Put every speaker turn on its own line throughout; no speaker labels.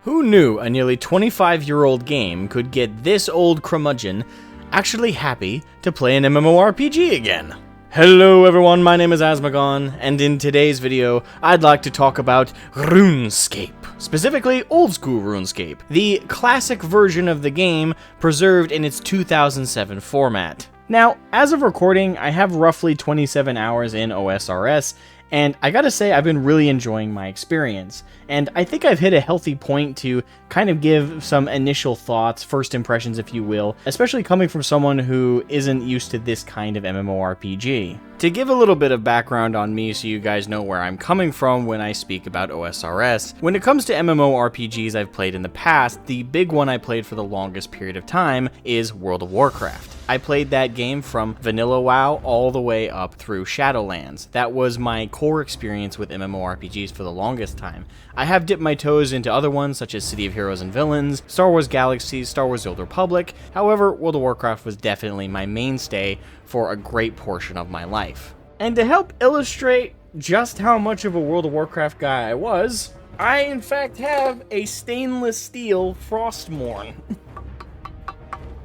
Who knew a nearly 25-year-old game could get this old curmudgeon actually happy to play an MMORPG again? Hello everyone, my name is Asmagon, and in today's video, I'd like to talk about RuneScape. Specifically, old school RuneScape, the classic version of the game preserved in its 2007 format. Now, as of recording, I have roughly 27 hours in OSRS, and I gotta say, I've been really enjoying my experience. And I think I've hit a healthy point to kind of give some initial thoughts, first impressions if you will, especially coming from someone who isn't used to this kind of MMORPG. To give a little bit of background on me so you guys know where I'm coming from when I speak about OSRS, when it comes to MMORPGs I've played in the past, the big one I played for the longest period of time is World of Warcraft. I played that game from vanilla WoW all the way up through Shadowlands. That was my core experience with MMORPGs for the longest time. I have dipped my toes into other ones such as City of Heroes and Villains, Star Wars Galaxies, Star Wars The Old Republic. However, World of Warcraft was definitely my mainstay for a great portion of my life. And to help illustrate just how much of a World of Warcraft guy I was, I in fact have a stainless steel Frostmourne.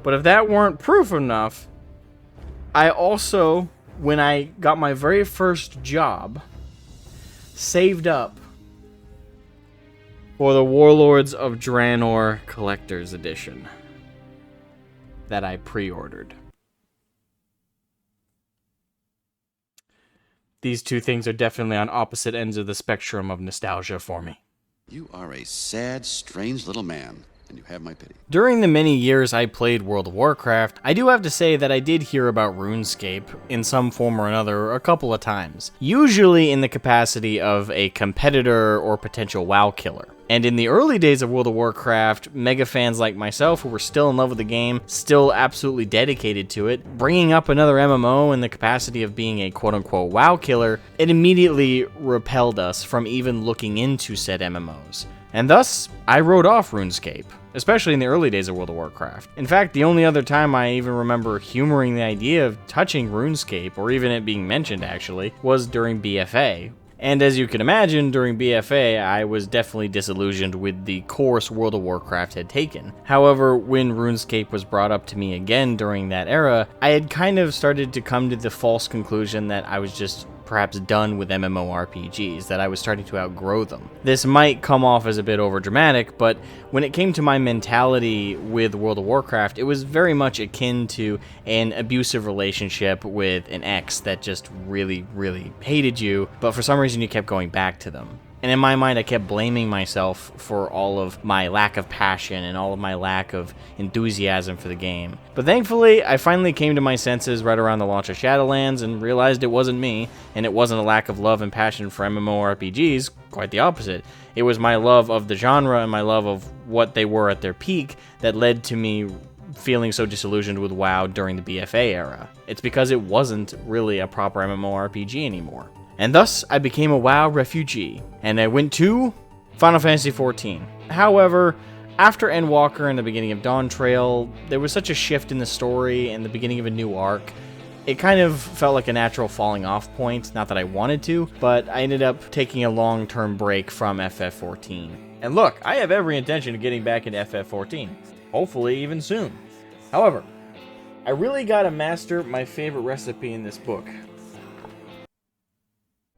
But if that weren't proof enough, I also, when I got my very first job, saved up for the Warlords of Draenor Collector's Edition that I pre-ordered. These two things are definitely on opposite ends of the spectrum of nostalgia for me.
You are a sad, strange little man, and you have my pity.
During the many years I played World of Warcraft, I do have to say that I did hear about RuneScape in some form or another a couple of times, usually in the capacity of a competitor or potential WoW killer. And in the early days of World of Warcraft, mega fans like myself who were still in love with the game, still absolutely dedicated to it, bringing up another MMO in the capacity of being a quote-unquote WoW killer, it immediately repelled us from even looking into said MMOs. And thus, I wrote off RuneScape, especially in the early days of World of Warcraft. In fact, the only other time I even remember humoring the idea of touching RuneScape, or even it being mentioned actually, was during BFA. And as you can imagine, during BFA, I was definitely disillusioned with the course World of Warcraft had taken. However, when RuneScape was brought up to me again during that era, I had kind of started to come to the false conclusion that I was just perhaps done with MMORPGs, that I was starting to outgrow them. This might come off as a bit overdramatic, but when it came to my mentality with World of Warcraft, it was very much akin to an abusive relationship with an ex that just really, really hated you, but for some reason you kept going back to them. And in my mind, I kept blaming myself for all of my lack of passion and all of my lack of enthusiasm for the game. But thankfully, I finally came to my senses right around the launch of Shadowlands and realized it wasn't me, and it wasn't a lack of love and passion for MMORPGs, quite the opposite. It was my love of the genre and my love of what they were at their peak that led to me feeling so disillusioned with WoW during the BFA era. It's because it wasn't really a proper MMORPG anymore. And thus, I became a WoW refugee, and I went to Final Fantasy XIV. However, after Endwalker and the beginning of Dawn Trail, there was such a shift in the story and the beginning of a new arc. It kind of felt like a natural falling off point, not that I wanted to, but I ended up taking a long-term break from FF14. And look, I have every intention of getting back into FF14, hopefully even soon. However, I really gotta master my favorite recipe in this book.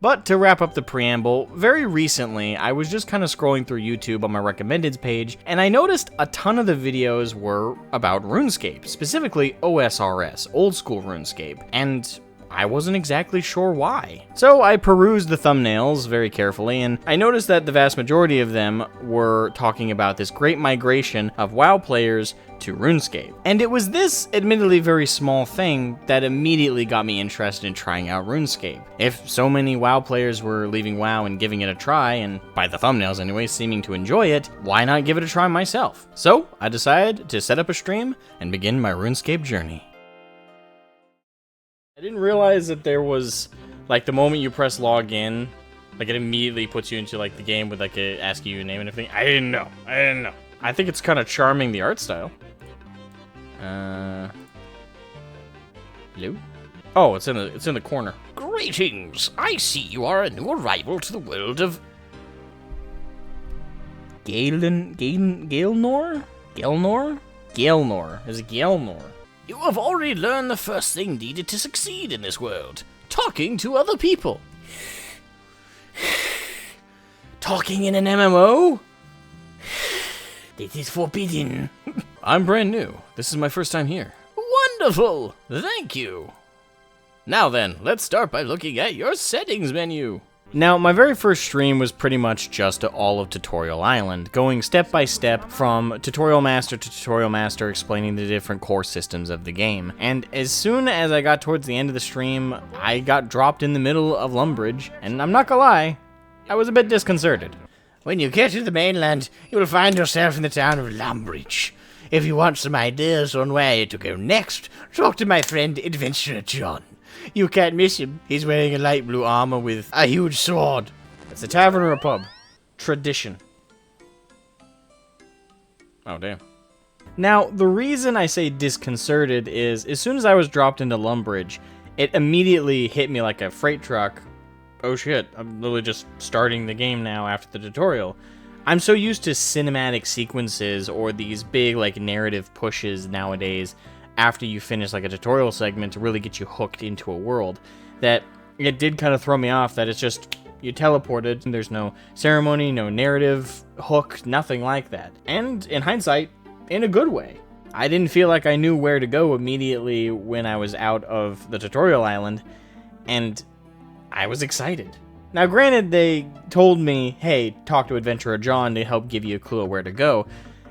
But to wrap up the preamble, very recently, I was just kind of scrolling through YouTube on my recommendeds page, and I noticed a ton of the videos were about RuneScape, specifically OSRS, old school RuneScape, and I wasn't exactly sure why. So I perused the thumbnails very carefully, and I noticed that the vast majority of them were talking about this great migration of WoW players to RuneScape. And it was this admittedly very small thing that immediately got me interested in trying out RuneScape. If so many WoW players were leaving WoW and giving it a try, and by the thumbnails anyway, seeming to enjoy it, why not give it a try myself? So I decided to set up a stream and begin my RuneScape journey. I didn't realize that there was, like, the moment you press login, like, it immediately puts you into, like, the game with, like, asking you your name and everything. I didn't know. I think it's kind of charming, the art style. Hello? Oh, it's in the corner.
Greetings! I see you are a new arrival to the world of...
Gaelnor? Gaelnor. Is it Gaelnor?
You have already learned the first thing needed to succeed in this world. Talking to other people.
Talking in an MMO?
It is forbidden.
I'm brand new. This is my first time here.
Wonderful! Thank you. Now then, let's start by looking at your settings menu.
Now, my very first stream was pretty much just all of Tutorial Island, going step by step from Tutorial Master to Tutorial Master, explaining the different core systems of the game. And as soon as I got towards the end of the stream, I got dropped in the middle of Lumbridge, and I'm not gonna lie, I was a bit disconcerted.
When you get to the mainland, you will find yourself in the town of Lumbridge. If you want some ideas on where to go next, talk to my friend Adventurer John. You can't miss him. He's wearing a light blue armor with a huge sword.
It's a tavern or a pub. Tradition. Oh, damn. Now, the reason I say disconcerted is, as soon as I was dropped into Lumbridge, it immediately hit me like a freight truck. Oh shit, I'm literally just starting the game now after the tutorial. I'm so used to cinematic sequences or these big, like, narrative pushes nowadays after you finish like a tutorial segment to really get you hooked into a world, that it did kind of throw me off that it's just you teleported and there's no ceremony, no narrative hook, nothing like that. And in hindsight, in a good way. I didn't feel like I knew where to go immediately when I was out of the tutorial island, and I was excited. Now granted, they told me, hey, talk to Adventurer John to help give you a clue of where to go.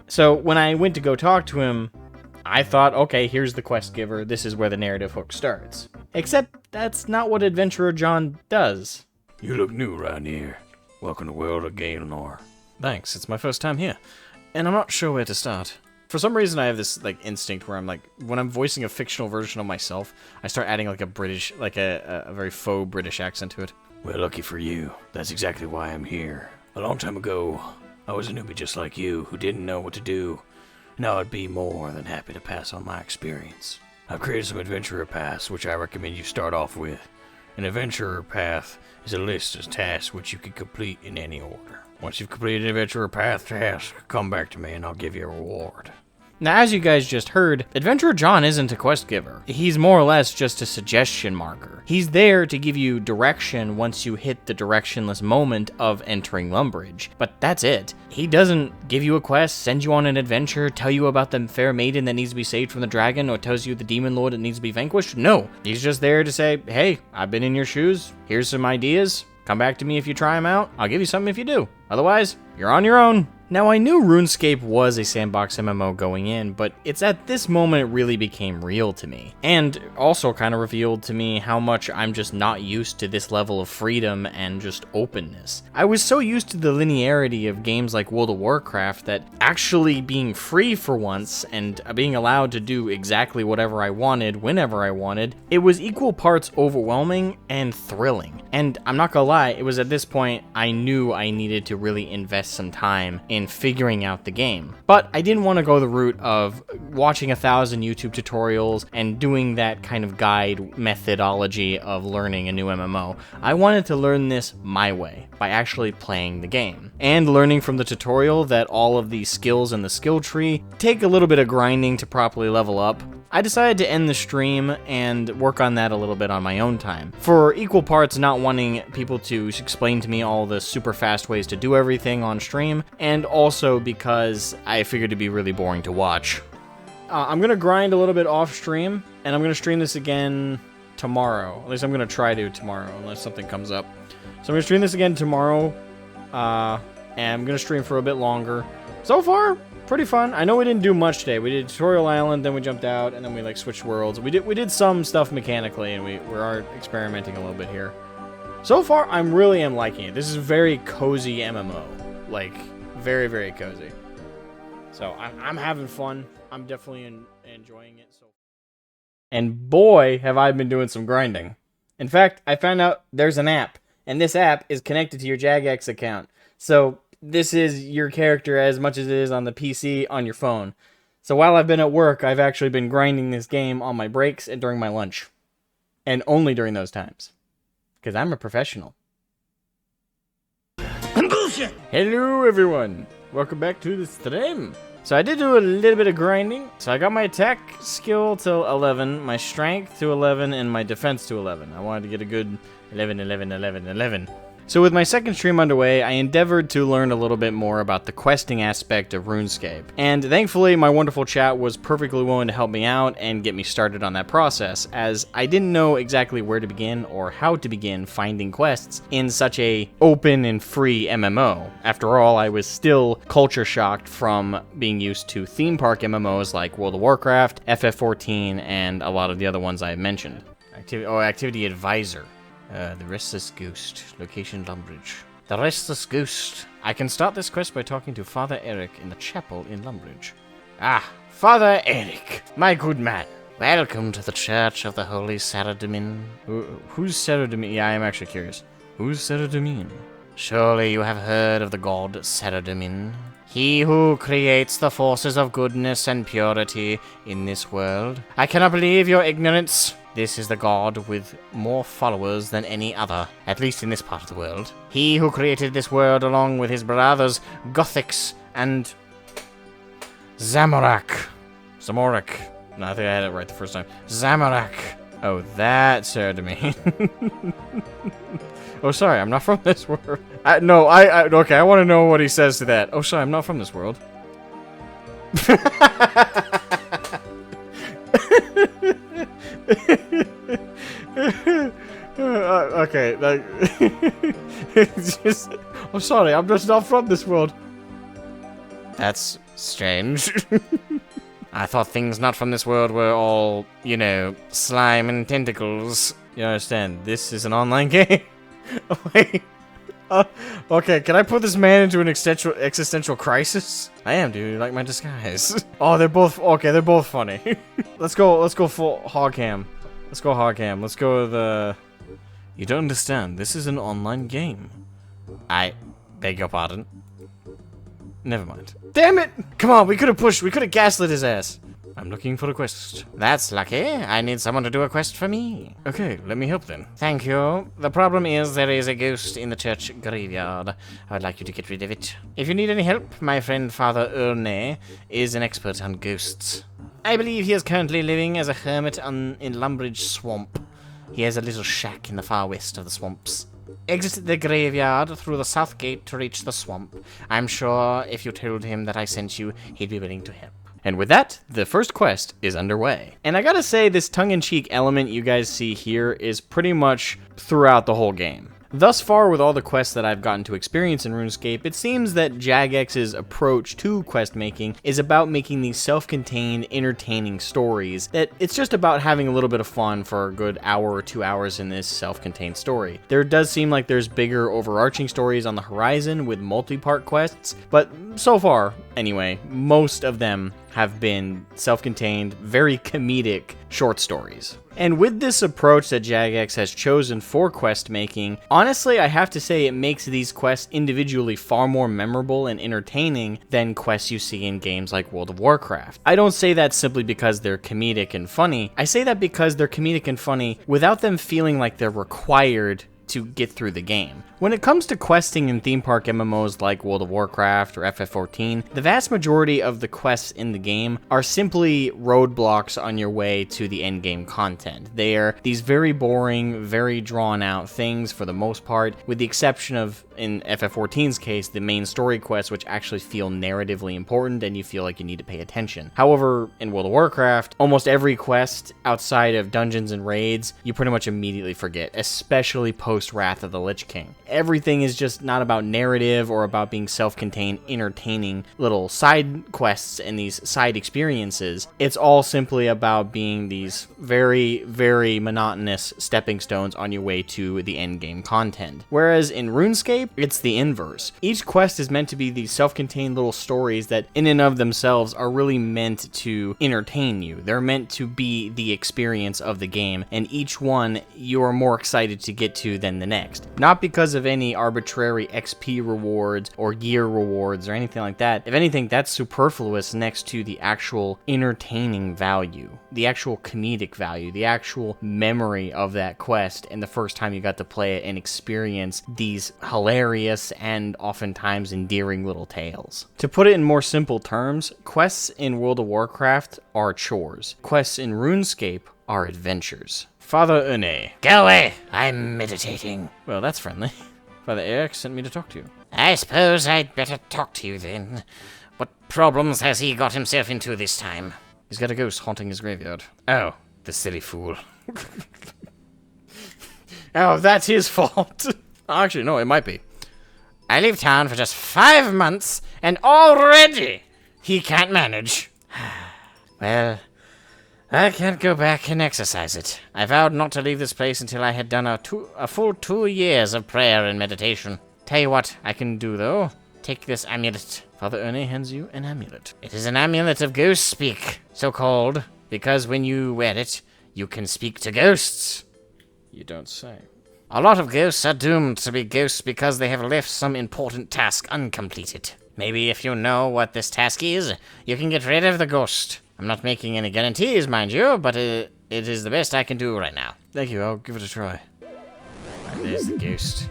So when I went to go talk to him, I thought, okay, here's the quest giver, this is where the narrative hook starts. Except, that's not what Adventurer John does.
You look new around here. Welcome to the world of Gaelnor.
Thanks, it's my first time here, and I'm not sure where to start. For some reason, I have this, like, instinct where I'm, like, when I'm voicing a fictional version of myself, I start adding, like, a British, like, a very faux British accent to it.
Well, lucky for you. That's exactly why I'm here. A long time ago, I was a newbie just like you who didn't know what to do. Now I'd be more than happy to pass on my experience. I've created some adventurer paths which I recommend you start off with. An adventurer path is a list of tasks which you can complete in any order. Once you've completed an adventurer path task, come back to me and I'll give you a reward.
Now, as you guys just heard, Adventurer John isn't a quest giver. He's more or less just a suggestion marker. He's there to give you direction once you hit the directionless moment of entering Lumbridge. But that's it. He doesn't give you a quest, send you on an adventure, tell you about the fair maiden that needs to be saved from the dragon, or tells you the demon lord that needs to be vanquished. No. He's just there to say, hey, I've been in your shoes. Here's some ideas. Come back to me if you try them out. I'll give you something if you do. Otherwise, you're on your own. Now, I knew RuneScape was a sandbox MMO going in, but it's at this moment it really became real to me. And also kind of revealed to me how much I'm just not used to this level of freedom and just openness. I was so used to the linearity of games like World of Warcraft that actually being free for once and being allowed to do exactly whatever I wanted, whenever I wanted, it was equal parts overwhelming and thrilling. And I'm not gonna lie, it was at this point I knew I needed to really invest some time in figuring out the game. But I didn't want to go the route of watching 1,000 YouTube tutorials and doing that kind of guide methodology of learning a new MMO. I wanted to learn this my way, by actually playing the game. And learning from the tutorial that all of the skills in the skill tree take a little bit of grinding to properly level up, I decided to end the stream and work on that a little bit on my own time. For equal parts not wanting people to explain to me all the super fast ways to do everything on stream, and also because I figured it'd be really boring to watch. I'm gonna grind a little bit off stream, and I'm gonna stream this again tomorrow. At least I'm gonna try to tomorrow, unless something comes up. So I'm gonna stream this again tomorrow, and I'm gonna stream for a bit longer. So far, pretty fun. I know we didn't do much today. We did Tutorial Island, then we jumped out, and then we like switched worlds. We did some stuff mechanically, and we are experimenting a little bit here. So far, I really am liking it. This is a very cozy MMO. Like, very, very cozy. So, I'm having fun. I'm definitely enjoying it. And boy, have I been doing some grinding. In fact, I found out there's an app, and this app is connected to your Jagex account. So, this is your character as much as it is on the PC on your phone. So while I've been at work, I've actually been grinding this game on my breaks and during my lunch. And only during those times. Because I'm a professional.
Bullshit!
Hello everyone! welcome back to the stream. So I did do a little bit of grinding. So I got my attack skill to 11, my strength to 11, and my defense to 11. I wanted to get a good 11, 11, 11, 11. So with my second stream underway, I endeavored to learn a little bit more about the questing aspect of RuneScape. And thankfully, my wonderful chat was perfectly willing to help me out and get me started on that process, as I didn't know exactly where to begin or how to begin finding quests in such a open and free MMO. After all, I was still culture shocked from being used to theme park MMOs like World of Warcraft, FF14, and a lot of the other ones I mentioned. Activity Advisor. The Restless Ghost. Location Lumbridge. The Restless Ghost. I can start this quest by talking to Father Eric in the chapel in Lumbridge. Ah, Father Eric, my good man. Welcome to the Church of the Holy Saradomin. Who's Saradomin? Yeah, I am actually curious. Who's Saradomin? Surely you have heard of the god Saradomin. He who creates the forces of goodness and purity in this world. I cannot believe your ignorance. This is the god with more followers than any other, at least in this part of the world. He who created this world along with his brothers, Gothics and Zamorak. No, I think I had it right the first time. Zamorak. Oh, that's Saradomin. Oh, sorry, I'm not from this world. Okay, I want to know what he says to that. Oh, sorry, I'm not from this world. Okay, like, it's just, I'm sorry, I'm just not from this world. That's strange. I thought things not from this world were all, you know, slime and tentacles. You understand, this is an online game. Wait. Okay, can I put this man into an existential crisis? I am, dude. You like my disguise? Oh, they're both funny. Let's go full hog cam. Let's go hog cam. Let's go with the. You don't understand. This is an online game. I beg your pardon. Never mind. Damn it! Come on, we could have gaslit his ass. I'm looking for a quest. That's lucky. I need someone to do a quest for me. Okay, let me help then. Thank you. The problem is there is a ghost in the church graveyard. I would like you to get rid of it. If you need any help, my friend Father Erne is an expert on ghosts. I believe he is currently living as a hermit in Lumbridge Swamp. He has a little shack in the far west of the swamps. Exit the graveyard through the south gate to reach the swamp. I'm sure if you told him that I sent you, he'd be willing to help. And with that, the first quest is underway. And I gotta say, this tongue-in-cheek element you guys see here is pretty much throughout the whole game. Thus far, with all the quests that I've gotten to experience in RuneScape, it seems that Jagex's approach to quest making is about making these self-contained, entertaining stories, that it's just about having a little bit of fun for a good hour or 2 hours in this self-contained story. There does seem like there's bigger overarching stories on the horizon with multi-part quests, but so far, anyway, most of them have been self-contained, very comedic short stories. And with this approach that Jagex has chosen for quest making, honestly, I have to say it makes these quests individually far more memorable and entertaining than quests you see in games like World of Warcraft. I don't say that simply because they're comedic and funny. I say that because they're comedic and funny without them feeling like they're required to get through the game. When it comes to questing in theme park MMOs like World of Warcraft or FF14, the vast majority of the quests in the game are simply roadblocks on your way to the endgame content. They are these very boring, very drawn out things for the most part, with the exception of, in FF14's case, the main story quests, which actually feel narratively important and you feel like you need to pay attention. However, in World of Warcraft, almost every quest outside of dungeons and raids, you pretty much immediately forget, especially post Wrath of the Lich King. Everything is just not about narrative or about being self-contained, entertaining little side quests and these side experiences. It's all simply about being these very, very monotonous stepping stones on your way to the endgame content. Whereas in RuneScape, it's the inverse. Each quest is meant to be these self-contained little stories that in and of themselves are really meant to entertain you. They're meant to be the experience of the game, and each one you are more excited to get to than the next. Not because of any arbitrary XP rewards or gear rewards or anything like that. If anything, that's superfluous next to the actual entertaining value, the actual comedic value, the actual memory of that quest and the first time you got to play it and experience these hilarious and oftentimes endearing little tales. To put it in more simple terms, quests in World of Warcraft are chores. Quests in RuneScape are adventures. Father Une.
Go away! I'm meditating.
Well, that's friendly. Father Eric sent me to talk to you.
I suppose I'd better talk to you then. What problems has he got himself into this time?
He's got a ghost haunting his graveyard.
Oh, the silly fool.
Oh, that's his fault. Actually, no, it might be.
I leave town for just 5 months, and already he can't manage. Well, I can't go back and exercise it. I vowed not to leave this place until I had done a full 2 years of prayer and meditation. Tell you what I can do, though. Take this amulet.
Father Erne hands you an amulet.
It is an amulet of ghost speak, so called because when you wear it, you can speak to ghosts.
You don't say.
A lot of ghosts are doomed to be ghosts because they have left some important task uncompleted. Maybe if you know what this task is, you can get rid of the ghost. I'm not making any guarantees, mind you, but it is the best I can do right now.
Thank you, I'll give it a try. Right, there's the ghost.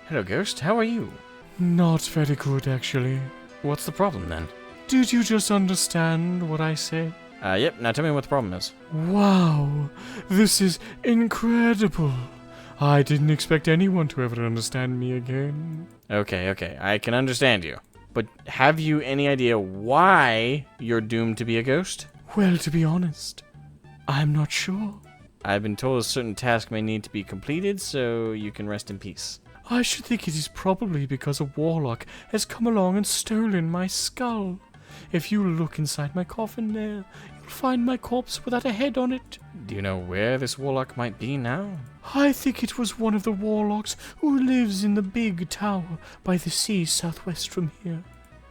Hello, ghost, how are you?
Not very good, actually.
What's the problem, then?
Did you just understand what I said?
Yep, now tell me what the problem is.
Wow, this is incredible. I didn't expect anyone to ever understand me again.
Okay, I can understand you. But have you any idea why you're doomed to be a ghost?
Well, to be honest, I'm not sure.
I've been told a certain task may need to be completed, so you can rest in peace.
I should think it is probably because a warlock has come along and stolen my skull. If you look inside my coffin there, you'll find my corpse without a head on it.
Do you know where this warlock might be now?
I think it was one of the warlocks who lives in the big tower by the sea southwest from here.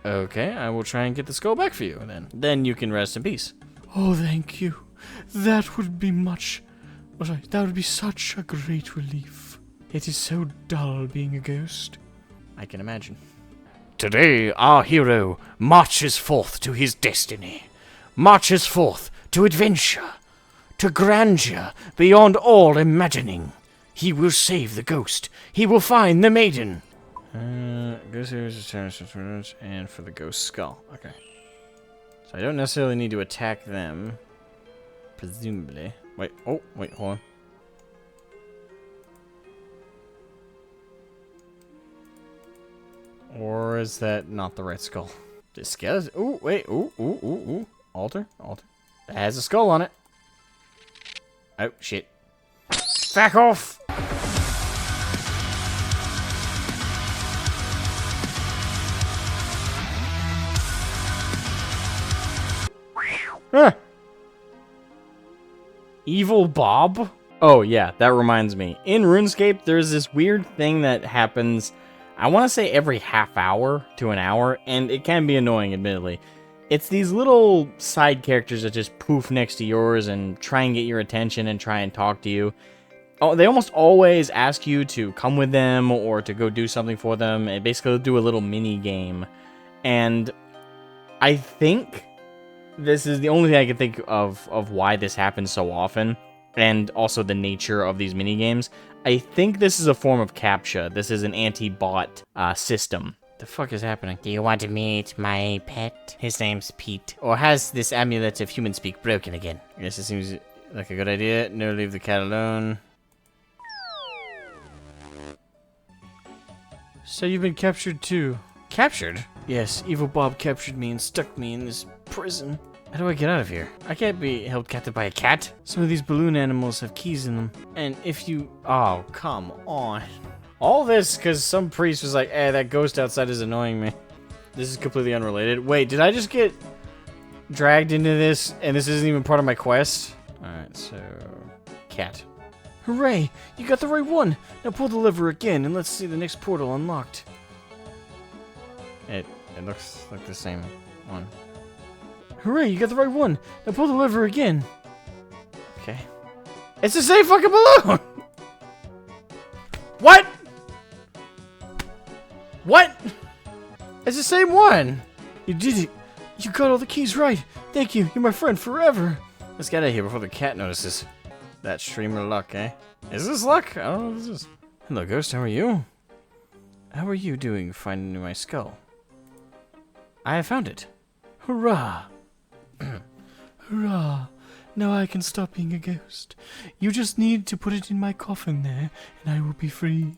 Okay, I will try and get the skull back for you, then. Then you can rest in peace.
Oh, thank you. That would be such a great relief. It is so dull being a ghost.
I can imagine.
Today, our hero marches forth to his destiny. Marches forth to adventure, to grandeur beyond all imagining. He will save the ghost. He will find the maiden.
Ghost and for the ghost skull. Okay. So I don't necessarily need to attack them. Presumably. Wait, hold on. Or is that not the right skull? This skeleton. Ooh, wait. Ooh. Altar. That has a skull on it. Oh, shit. Back off! Huh. Evil Bob? Oh, yeah, that reminds me. In RuneScape, there's this weird thing that happens, I want to say every half hour to an hour, and it can be annoying, admittedly. It's these little side characters that just poof next to yours and try and get your attention and try and talk to you. Oh, they almost always ask you to come with them or to go do something for them, and basically do a little mini game. And I think this is the only thing I can think of why this happens so often, and also the nature of these mini games. I think this is a form of CAPTCHA. This is an anti-bot system. The fuck is happening?
Do you want to meet my pet?
His name's Pete.
Or has this amulet of human speak broken again?
Yes, it seems like a good idea. No, leave the cat alone.
So you've been captured too?
Captured?
Yes, Evil Bob captured me and stuck me in this prison.
How do I get out of here? I can't be held captive by a cat.
Some of these balloon animals have keys in them.
And if you... Oh, come on. All this because some priest was like, that ghost outside is annoying me. This is completely unrelated. Wait, did I just get dragged into this and this isn't even part of my quest? Alright, so... Cat.
Hooray! You got the right one! Now pull the lever again and let's see the next portal unlocked.
It looks like the same one.
Hooray! You got the right one! Now pull the lever again!
Okay. It's the same fucking balloon! What? What? It's the same one.
You did it. You got all the keys right. Thank you. You're my friend forever.
Let's get out of here before the cat notices. That streamer luck, eh? Is this luck? I don't know what this is. Hello, Ghost. How are you? How are you doing finding my skull? I have found it.
Hurrah. Hurrah. Now I can stop being a ghost. You just need to put it in my coffin there, and I will be free.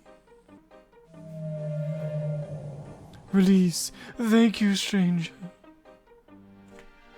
Release. Thank you, stranger.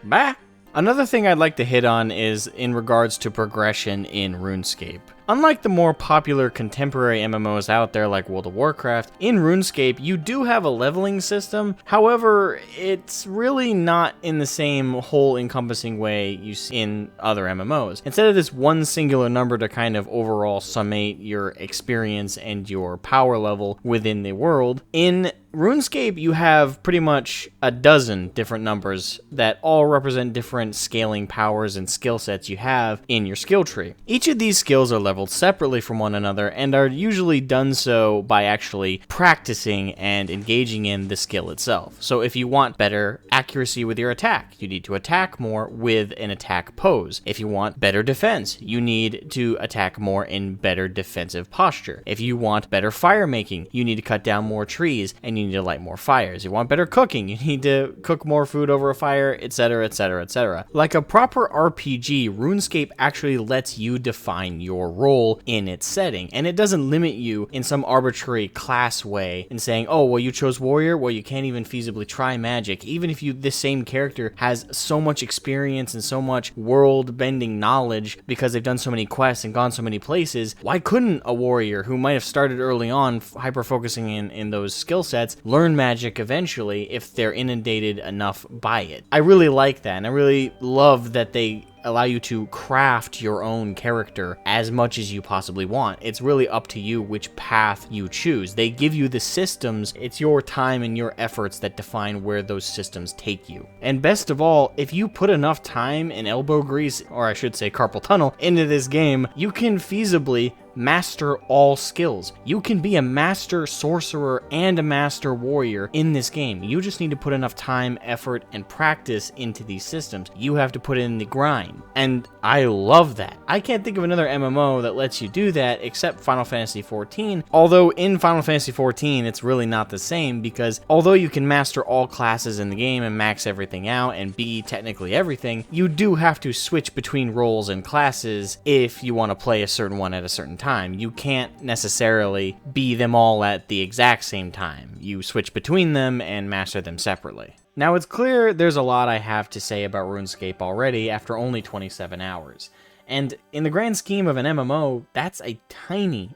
Bah! Another thing I'd like to hit on is in regards to progression in RuneScape. Unlike the more popular contemporary MMOs out there like World of Warcraft, in RuneScape you do have a leveling system. However, it's really not in the same whole encompassing way you see in other MMOs. Instead of this one singular number to kind of overall summate your experience and your power level within the world, in RuneScape you have pretty much a dozen different numbers that all represent different scaling powers and skill sets you have in your skill tree. Each of these skills are leveled separately from one another and are usually done so by actually practicing and engaging in the skill itself. So if you want better accuracy with your attack, you need to attack more with an attack pose. If you want better defense, you need to attack more in better defensive posture. If you want better fire making, you need to cut down more trees and you need to light more fires. You want better cooking, you need to cook more food over a fire, etc, etc, etc. Like a proper RPG, RuneScape actually lets you define your role in its setting, and it doesn't limit you in some arbitrary class way in saying, oh, well, you chose warrior, well, you can't even feasibly try magic. Even if this same character has so much experience and so much world-bending knowledge because they've done so many quests and gone so many places, why couldn't a warrior who might have started early on hyper-focusing in those skill sets learn magic eventually if they're inundated enough by it? I really like that, and I really love that they allow you to craft your own character as much as you possibly want. It's really up to you which path you choose. They give you the systems. It's your time and your efforts that define where those systems take you. And best of all, if you put enough time and elbow grease, or I should say carpal tunnel, into this game, you can feasibly master all skills. You can be a master sorcerer and a master warrior in this game. You just need to put enough time, effort, and practice into these systems. You have to put in the grind. And I love that. I can't think of another MMO that lets you do that except Final Fantasy XIV. Although in Final Fantasy XIV, it's really not the same because although you can master all classes in the game and max everything out and be technically everything, you do have to switch between roles and classes if you want to play a certain one at a certain time. You can't necessarily be them all at the exact same time. You switch between them and master them separately. Now it's clear there's a lot I have to say about RuneScape already after only 27 hours. And in the grand scheme of an MMO, that's a tiny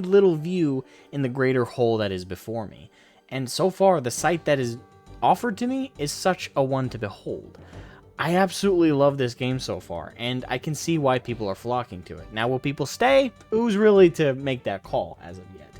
little view in the greater whole that is before me. And so far, the sight that is offered to me is such a one to behold. I absolutely love this game so far, and I can see why people are flocking to it. Now, will people stay? Who's really to make that call as of yet?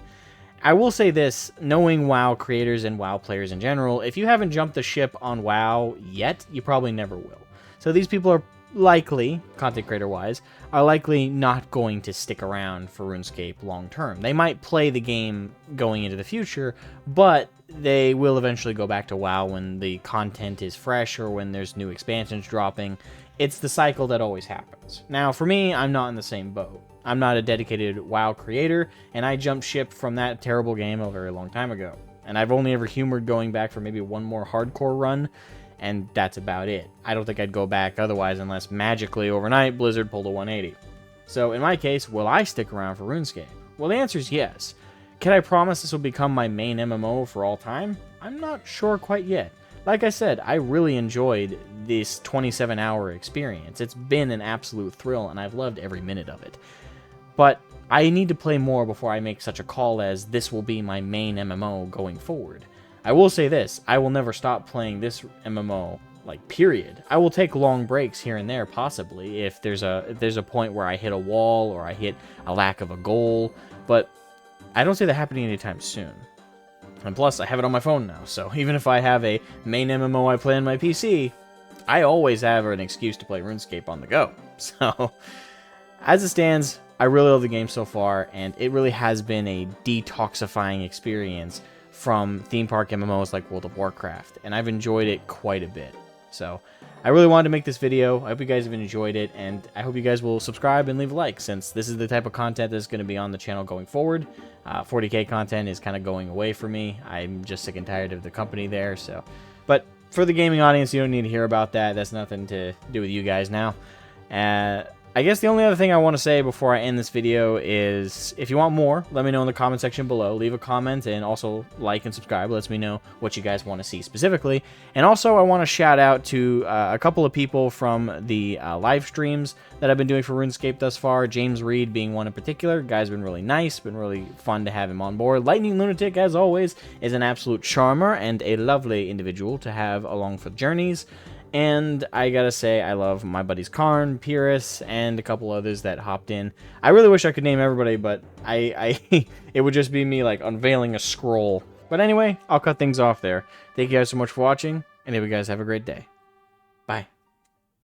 I will say this, knowing WoW creators and WoW players in general, if you haven't jumped the ship on WoW yet, you probably never will. So these people are likely, content creator-wise, are likely not going to stick around for RuneScape long-term. They might play the game going into the future, but they will eventually go back to WoW when the content is fresh or when there's new expansions dropping. It's the cycle that always happens. Now, for me, I'm not in the same boat. I'm not a dedicated WoW creator, and I jumped ship from that terrible game a very long time ago. And I've only ever humored going back for maybe one more hardcore run, and that's about it. I don't think I'd go back otherwise unless magically overnight Blizzard pulled a 180. So in my case, will I stick around for RuneScape? Well, the answer is yes. Can I promise this will become my main MMO for all time? I'm not sure quite yet. Like I said, I really enjoyed this 27-hour experience. It's been an absolute thrill, and I've loved every minute of it. But I need to play more before I make such a call as this will be my main MMO going forward. I will say this, I will never stop playing this MMO, like, period. I will take long breaks here and there, possibly, if there's a point where I hit a wall or I hit a lack of a goal, but I don't see that happening anytime soon. And plus, I have it on my phone now, so even if I have a main MMO I play on my PC, I always have an excuse to play RuneScape on the go. So, as it stands, I really love the game so far, and it really has been a detoxifying experience from theme park MMOs like World of Warcraft, and I've enjoyed it quite a bit. So I really wanted to make this video. I hope you guys have enjoyed it, and I hope you guys will subscribe and leave a like, since this is the type of content that's going to be on the channel going forward. 40K content is kind of going away for me. I'm just sick and tired of the company there. So, but for the gaming audience, you don't need to hear about that. That's nothing to do with you guys now. I guess the only other thing I want to say before I end this video is, if you want more, let me know in the comment section below. Leave a comment, and also like and subscribe. It lets me know what you guys want to see specifically. And also, I want to shout out to a couple of people from the live streams that I've been doing for RuneScape thus far. James Reed being one in particular. Guy's been really nice, been really fun to have him on board. Lightning Lunatic, as always, is an absolute charmer and a lovely individual to have along for journeys. And I gotta say, I love my buddies Karn, Pyrrhus, and a couple others that hopped in. I really wish I could name everybody, but it would just be me, like, unveiling a scroll. But anyway, I'll cut things off there. Thank you guys so much for watching, and I hope you guys have a great day. Bye.